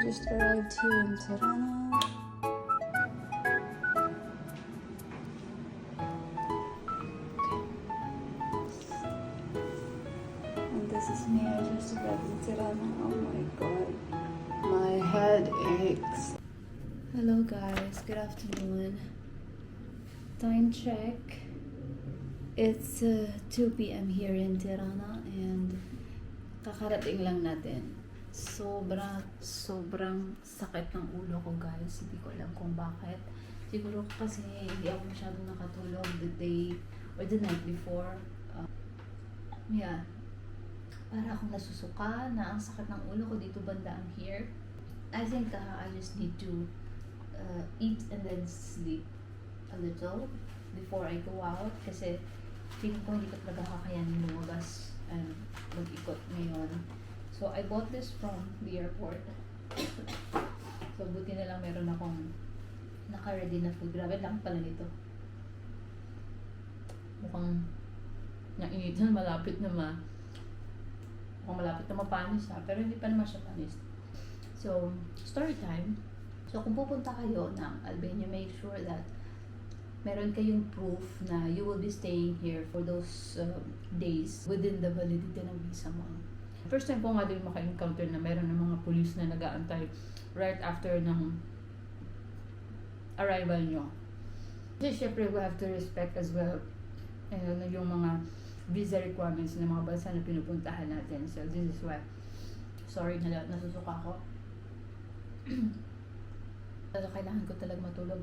Just arrived here in Tirana. And this is me. I just arrived in Tirana. Oh my god. My head aches. Hello guys. Good afternoon. Time check. It's 2 p.m. here in Tirana and kakarating lang natin. Sobrang sakit ng ulo ko guys. Hindi ko alam kung bakit. Siguro kasi hindi ako masyadong nakatulog the day or the night before. Yeah. Para akong nasusuka na ang sakit ng ulo ko dito bandang here. I think I just need to eat and then sleep a little before I go out kasi feeling ko hindi ko talaga kakayanin lumagas and mag-ikot ngayon. So, I bought this from the airport. So, buti na lang meron akong naka-ready na food. Grabe lang pala nito. Mukhang nainitan, malapit na mukhang malapit na mapanis ha. Pero hindi pa naman siya panis. So, story time. So, kung pupunta kayo ng Albania, make sure that meron kayong proof na you will be staying here for those days within the validity ng visa mo. First time ko nga din maka-encounter na meron ng mga police na nag-aantay right after ng arrival nyo. Kasi syempre we have to respect as well yung mga visa requirements ng mga bansa na pinupuntahan natin. So this is why, sorry na nasusuka ko. Pero kailangan ko talaga matulog.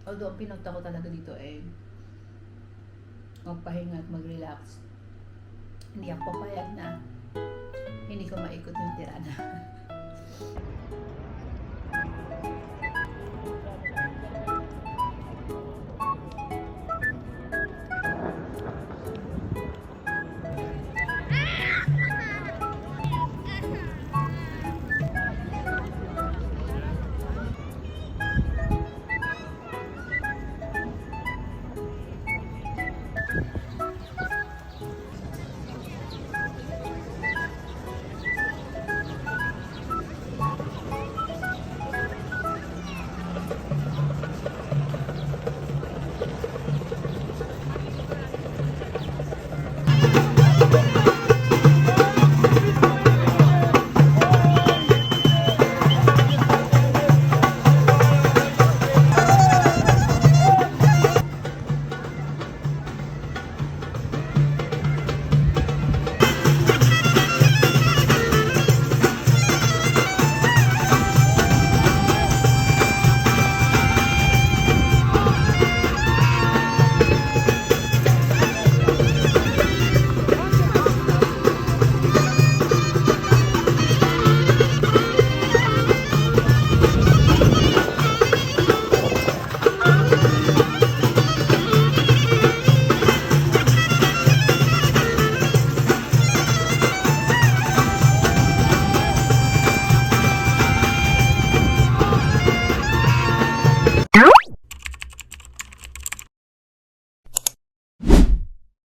Although ang pinunta ko talaga dito ay magpahinga at mag-relax. Hindi ako papayag na hindi ko maikot yung Tirana.